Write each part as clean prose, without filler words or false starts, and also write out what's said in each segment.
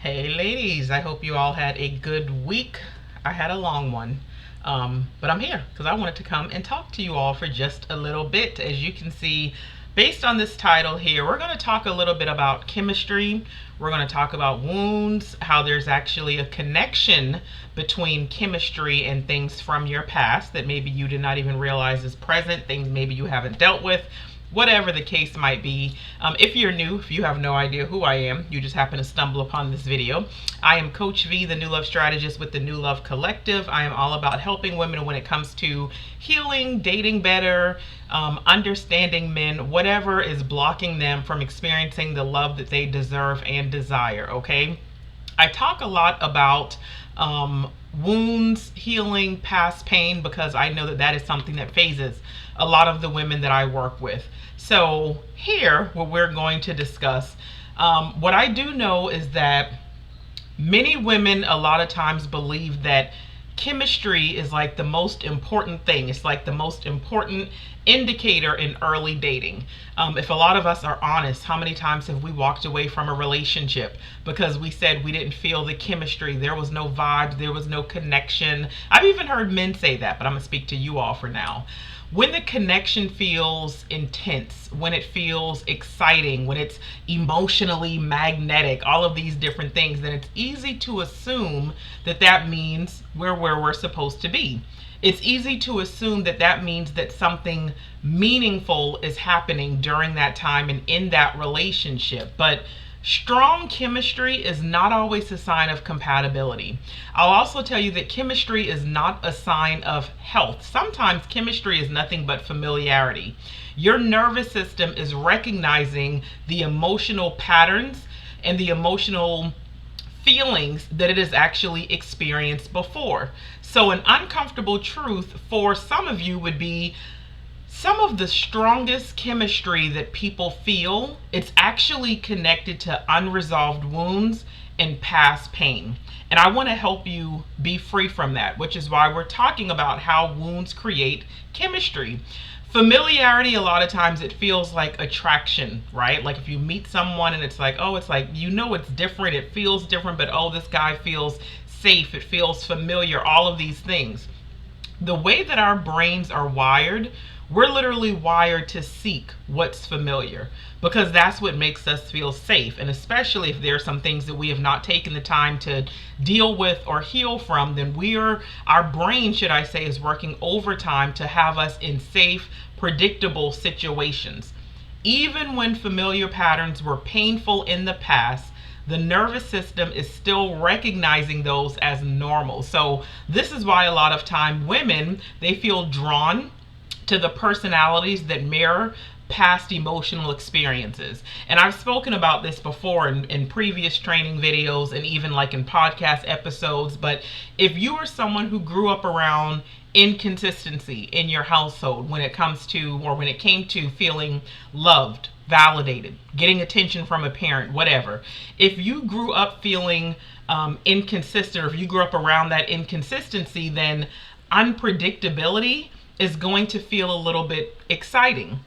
Hey ladies, I hope you all had a good week. I had a long one. But I'm here because I wanted to come and talk to you all for just a little bit. As you can see, based on this title here, we're going to talk a little bit about chemistry. We're going to talk about wounds, how there's actually a connection between chemistry and things from your past that maybe you did not even realize is present, things maybe you haven't dealt with, whatever the case might be. If you're new, if you have no idea who I am, you just happen to stumble upon this video, I am Coach V, the New Love Strategist with the New Love Collective. I am all about helping women when it comes to healing, dating better, understanding men, whatever is blocking them from experiencing the love that they deserve and desire, okay? I talk a lot about wounds, healing, past pain, because I know that that is something that phases a lot of the women that I work with. So here, what we're going to discuss, what I do know is that many women a lot of times believe that chemistry is like the most important thing. It's like the most important indicator in early dating. If a lot of us are honest, how many times have we walked away from a relationship because we said we didn't feel the chemistry, there was no vibe, there was no connection? I've even heard men say that, but I'm gonna speak to you all for now. When the connection feels intense, when it feels exciting, when it's emotionally magnetic, all of these different things, then it's easy to assume that that means we're where we're supposed to be. It's easy to assume that that means that something meaningful is happening during that time and in that relationship. But strong chemistry is not always a sign of compatibility. I'll also tell you that chemistry is not a sign of health. Sometimes chemistry is nothing but familiarity. Your nervous system is recognizing the emotional patterns and the emotional feelings that it has actually experienced before. So an uncomfortable truth for some of you would be some of the strongest chemistry that people feel, it's actually connected to unresolved wounds and past pain. And I want to help you be free from that, which is why we're talking about how wounds create chemistry. Familiarity, a lot of times it feels like attraction, right? Like if you meet someone and it's like, oh, it's like, you know, it's different, it feels different, but oh, this guy feels safe, it feels familiar, all of these things. The way that our brains are wired, we're literally wired to seek what's familiar because that's what makes us feel safe. And especially if there are some things that we have not taken the time to deal with or heal from, then our brain, should I say, is working overtime to have us in safe, predictable situations. Even when familiar patterns were painful in the past, the nervous system is still recognizing those as normal. So this is why a lot of time women, they feel drawn to the personalities that mirror past emotional experiences. And I've spoken about this before in previous training videos and even like in podcast episodes. But if you are someone who grew up around inconsistency in your household when it comes to, or when it came to feeling loved, validated, getting attention from a parent, whatever. If you grew up feeling inconsistent, or if you grew up around that inconsistency, then unpredictability is going to feel a little bit exciting.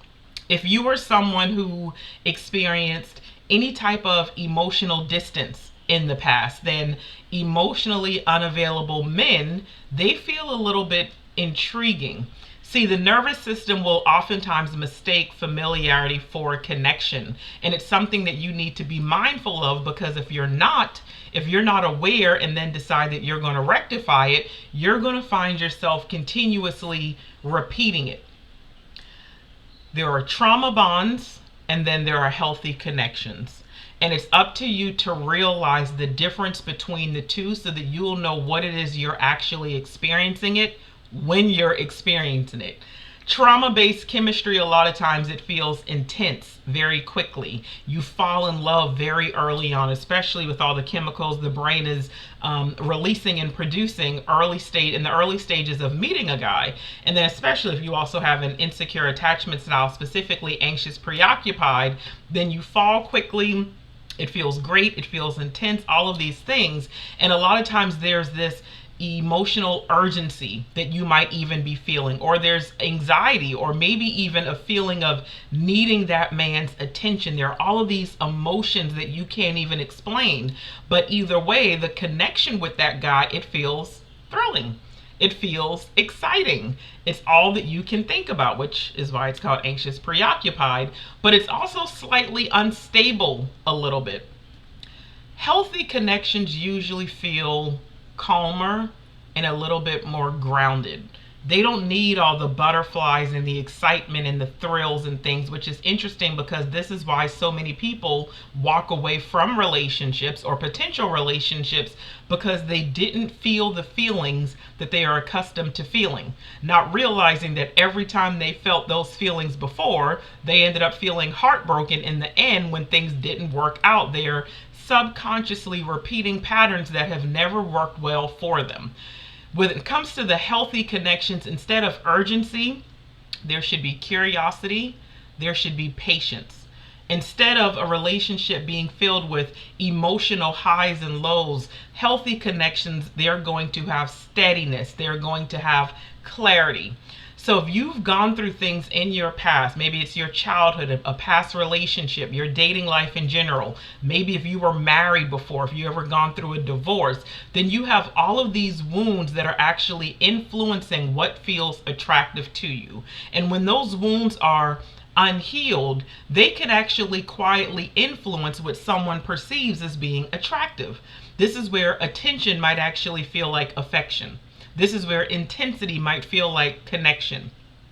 If you were someone who experienced any type of emotional distance in the past, then emotionally unavailable men, they feel a little bit intriguing. See, the nervous system will oftentimes mistake familiarity for connection. And it's something that you need to be mindful of, because if you're not aware and then decide that you're going to rectify it, you're going to find yourself continuously repeating it. There are trauma bonds and then there are healthy connections. And it's up to you to realize the difference between the two so that you'll know what it is you're actually experiencing it when you're experiencing it. Trauma-based chemistry, a lot of times it feels intense very quickly. You fall in love very early on, especially with all the chemicals the brain is releasing and producing in the early stages of meeting a guy. And then especially if you also have an insecure attachment style, specifically anxious, preoccupied, then you fall quickly. It feels great, it feels intense, all of these things. And a lot of times there's this emotional urgency that you might even be feeling, or there's anxiety, or maybe even a feeling of needing that man's attention. There are all of these emotions that you can't even explain, but either way, the connection with that guy, it feels thrilling, it feels exciting. It's all that you can think about, which is why it's called anxious preoccupied, but it's also slightly unstable a little bit. Healthy connections usually feel calmer and a little bit more grounded. They don't need all the butterflies and the excitement and the thrills and things, which is interesting because this is why so many people walk away from relationships or potential relationships, because they didn't feel the feelings that they are accustomed to feeling, not realizing that every time they felt those feelings before, they ended up feeling heartbroken in the end when things didn't work out. They're subconsciously repeating patterns that have never worked well for them. When it comes to the healthy connections, instead of urgency, there should be curiosity, there should be patience. Instead of a relationship being filled with emotional highs and lows, healthy connections, they're going to have steadiness, they're going to have clarity. So if you've gone through things in your past, maybe it's your childhood, a past relationship, your dating life in general, maybe if you were married before, if you ever gone through a divorce, then you have all of these wounds that are actually influencing what feels attractive to you. And when those wounds are unhealed, they can actually quietly influence what someone perceives as being attractive. This is where attention might actually feel like affection. This is where intensity might feel like connection.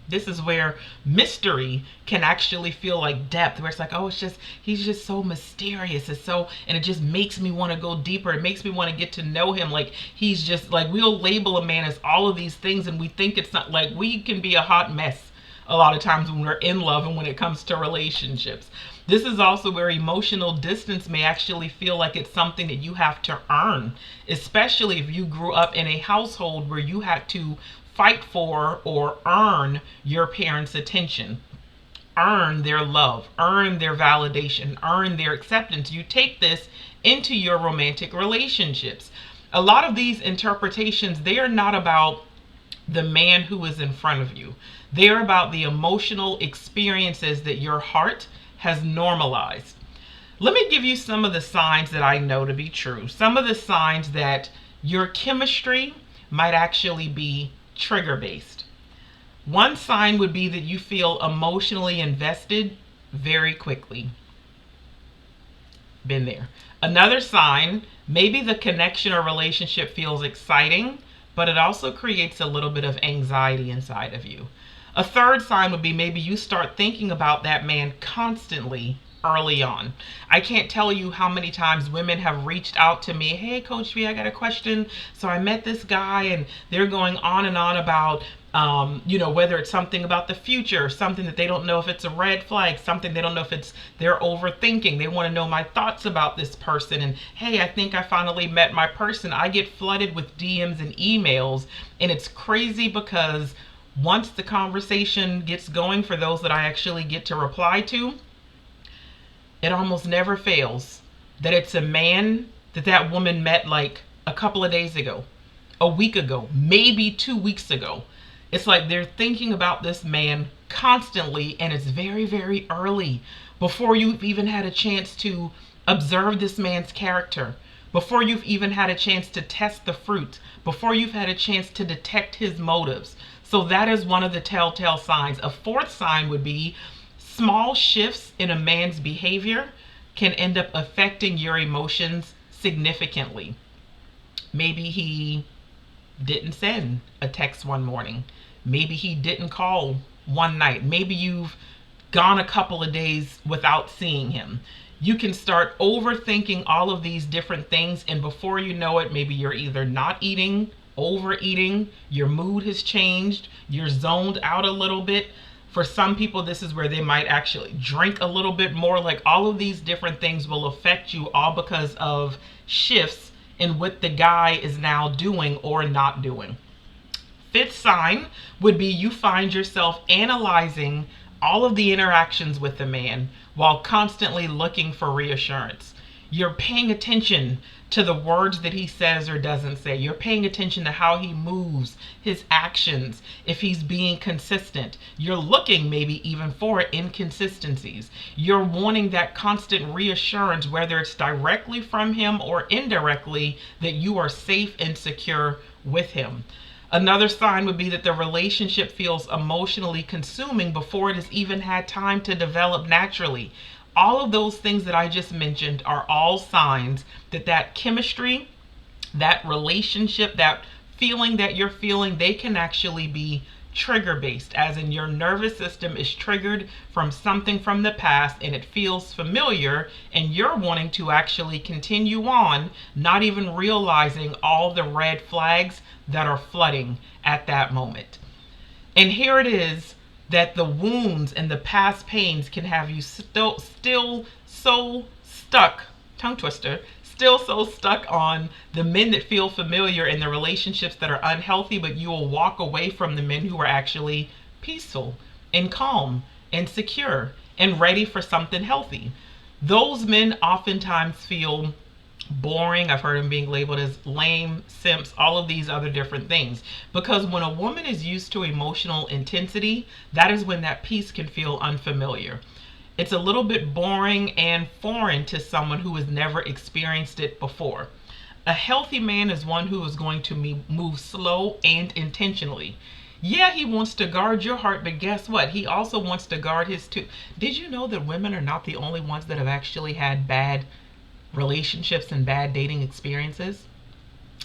This is where mystery can actually feel like depth, where it's like, oh, it's just, he's just so mysterious. It's so, and it just makes me want to go deeper. It makes me want to get to know him. Like, he's just like, we'll label a man as all of these things, and we think it's not. Like, we can be a hot mess a lot of times when we're in love and when it comes to relationships. This is also where emotional distance may actually feel like it's something that you have to earn, especially if you grew up in a household where you had to fight for or earn your parents' attention, earn their love, earn their validation, earn their acceptance. You take this into your romantic relationships. A lot of these interpretations, they are not about the man who is in front of you. They're about the emotional experiences that your heart has normalized. Let me give you some of the signs that I know to be true. Some of the signs that your chemistry might actually be trigger based. One sign would be that you feel emotionally invested very quickly. Been there. Another sign, maybe the connection or relationship feels exciting, but it also creates a little bit of anxiety inside of you. A third sign would be maybe you start thinking about that man constantly early on. I can't tell you how many times women have reached out to me, hey, Coach V, I got a question. So I met this guy, and they're going on and on about, whether it's something about the future, something that they don't know if it's a red flag, something they don't know if it's they're overthinking. They want to know my thoughts about this person. And hey, I think I finally met my person. I get flooded with DMs and emails, and it's crazy because once the conversation gets going, for those that I actually get to reply to, it almost never fails that it's a man that woman met like a couple of days ago, a week ago, maybe 2 weeks ago. It's like they're thinking about this man constantly, and it's very, very early, before you've even had a chance to observe this man's character, before you've even had a chance to test the fruit, before you've had a chance to detect his motives. So that is one of the telltale signs. A fourth sign would be small shifts in a man's behavior can end up affecting your emotions significantly. Maybe he didn't send a text one morning. Maybe he didn't call one night. Maybe you've gone a couple of days without seeing him. You can start overthinking all of these different things, and before you know it, maybe you're either not eating, overeating, your mood has changed, you're zoned out a little bit. For some people, this is where they might actually drink a little bit more. Like, all of these different things will affect you, all because of shifts in what the guy is now doing or not doing. Fifth sign would be you find yourself analyzing all of the interactions with the man while constantly looking for reassurance. You're paying attention to the words that he says or doesn't say. You're paying attention to how he moves, his actions, if he's being consistent. You're looking maybe even for inconsistencies. You're wanting that constant reassurance, whether it's directly from him or indirectly, that you are safe and secure with him. Another sign would be that the relationship feels emotionally consuming before it has even had time to develop naturally. All of those things that I just mentioned are all signs that that chemistry, that relationship, that feeling that you're feeling, they can actually be trigger based, as in your nervous system is triggered from something from the past and it feels familiar, and you're wanting to actually continue on, not even realizing all the red flags that are flooding at that moment. And here it is, that the wounds and the past pains can have you still so stuck, tongue twister, still so stuck on the men that feel familiar in the relationships that are unhealthy, but you will walk away from the men who are actually peaceful and calm and secure and ready for something healthy. Those men oftentimes feel boring. I've heard them being labeled as lame, simps, all of these other different things. Because when a woman is used to emotional intensity, that is when that peace can feel unfamiliar. It's a little bit boring and foreign to someone who has never experienced it before. A healthy man is one who is going to move slow and intentionally. Yeah, he wants to guard your heart, but guess what? He also wants to guard his too. Did you know that women are not the only ones that have actually had bad relationships and bad dating experiences?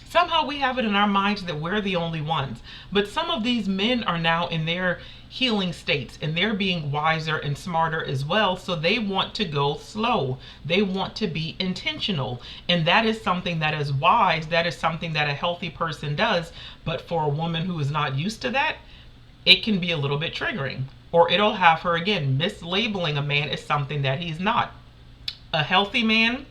Somehow we have it in our minds that we're the only ones. But some of these men are now in their healing states and they're being wiser and smarter as well. So they want to go slow. They want to be intentional. And that is something that is wise. That is something that a healthy person does. But for a woman who is not used to that, it can be a little bit triggering. Or it'll have her, again, mislabeling a man as something that he's not. A healthy man,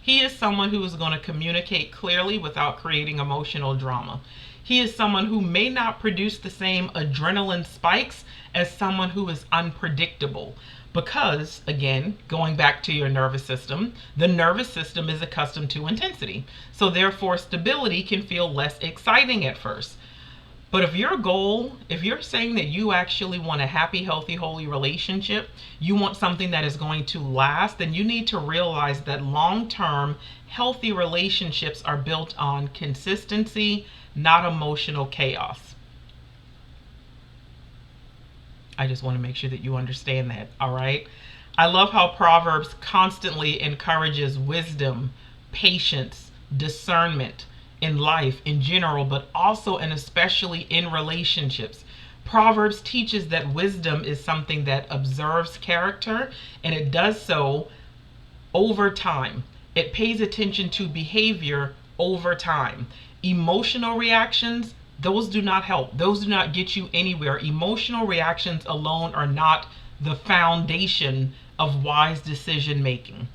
he is someone who is going to communicate clearly without creating emotional drama. He is someone who may not produce the same adrenaline spikes as someone who is unpredictable. Because, again, going back to your nervous system, the nervous system is accustomed to intensity. So therefore, stability can feel less exciting at first. But if your goal, if you're saying that you actually want a happy, healthy, holy relationship, you want something that is going to last, then you need to realize that long-term, healthy relationships are built on consistency, not emotional chaos. I just want to make sure that you understand that, all right? I love how Proverbs constantly encourages wisdom, patience, discernment in life in general, but also and especially in relationships. Proverbs teaches that wisdom is something that observes character, and it does so over time. It pays attention to behavior over time. Emotional reactions, those do not help. Those do not get you anywhere. Emotional reactions alone are not the foundation of wise decision making.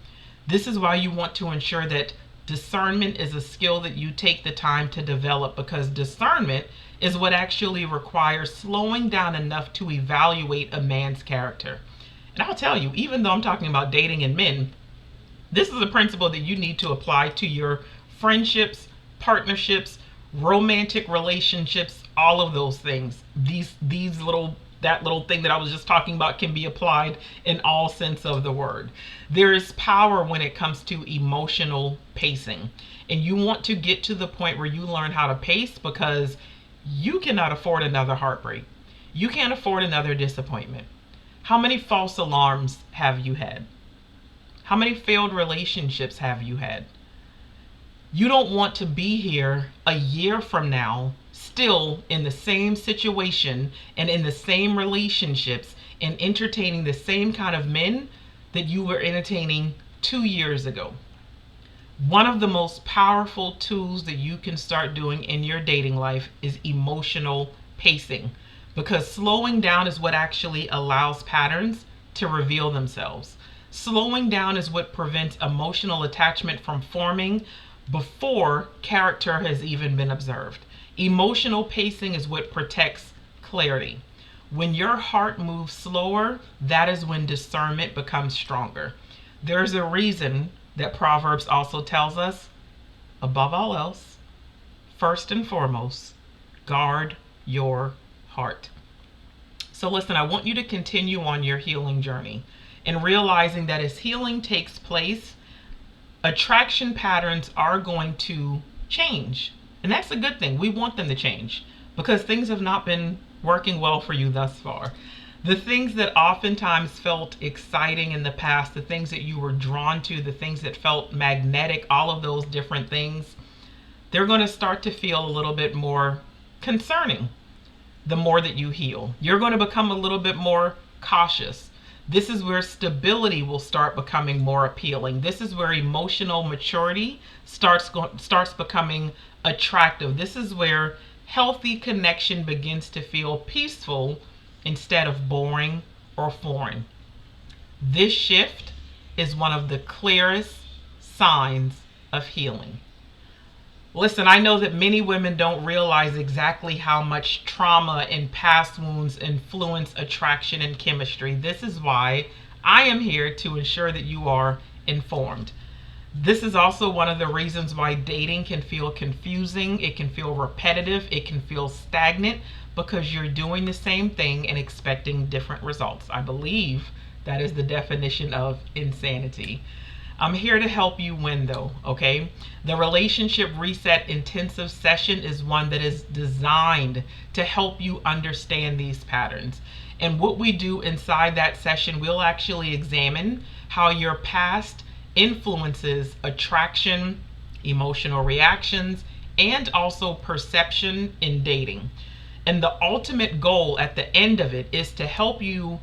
This is why you want to ensure that discernment is a skill that you take the time to develop, because discernment is what actually requires slowing down enough to evaluate a man's character. And I'll tell you, even though I'm talking about dating and men, this is a principle that you need to apply to your friendships, partnerships, romantic relationships, all of those things. These little that little thing that I was just talking about can be applied in all sense of the word. There is power when it comes to emotional pacing. And you want to get to the point where you learn how to pace, because you cannot afford another heartbreak. You can't afford another disappointment. How many false alarms have you had? How many failed relationships have you had? You don't want to be here a year from now still in the same situation and in the same relationships and entertaining the same kind of men that you were entertaining 2 years ago. One of the most powerful tools that you can start doing in your dating life is emotional pacing, because slowing down is what actually allows patterns to reveal themselves. Slowing down is what prevents emotional attachment from forming before character has even been observed. Emotional pacing is what protects clarity. When your heart moves slower, that is when discernment becomes stronger. There's a reason that Proverbs also tells us, above all else, first and foremost, guard your heart. So listen, I want you to continue on your healing journey and realizing that as healing takes place, attraction patterns are going to change. And that's a good thing. We want them to change because things have not been working well for you thus far. The things that oftentimes felt exciting in the past, the things that you were drawn to, the things that felt magnetic, all of those different things, they're going to start to feel a little bit more concerning the more that you heal. You're going to become a little bit more cautious. This is where stability will start becoming more appealing. This is where emotional maturity starts becoming attractive. This is where healthy connection begins to feel peaceful instead of boring or foreign. This shift is one of the clearest signs of healing. Listen, I know that many women don't realize exactly how much trauma and past wounds influence attraction and chemistry. This is why I am here to ensure that you are informed. This is also one of the reasons why dating can feel confusing, it can feel repetitive, it can feel stagnant, because you're doing the same thing and expecting different results. I believe that is the definition of insanity. I'm here to help you win though, okay? The Relationship Reset Intensive Session is one that is designed to help you understand these patterns. And what we do inside that session, we'll actually examine how your past influences attraction, emotional reactions, and also perception in dating. And the ultimate goal at the end of it is to help you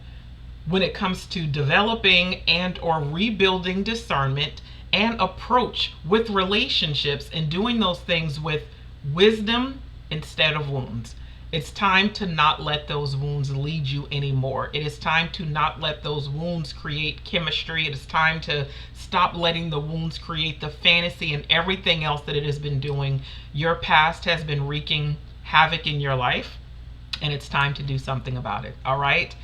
when it comes to developing and or rebuilding discernment and approach with relationships and doing those things with wisdom instead of wounds. It's time to not let those wounds lead you anymore. It is time to not let those wounds create chemistry. It is time to stop letting the wounds create the fantasy and everything else that it has been doing. Your past has been wreaking havoc in your life, and it's time to do something about it. All right?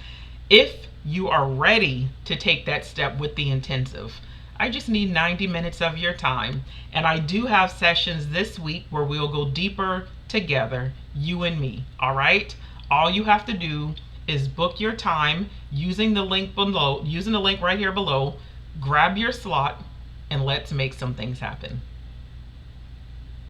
If you are ready to take that step with the intensive, I just need 90 minutes of your time. And I do have sessions this week where we'll go deeper together, you and me. All right? All you have to do is book your time using the link below, using the link right here below, grab your slot, and let's make some things happen.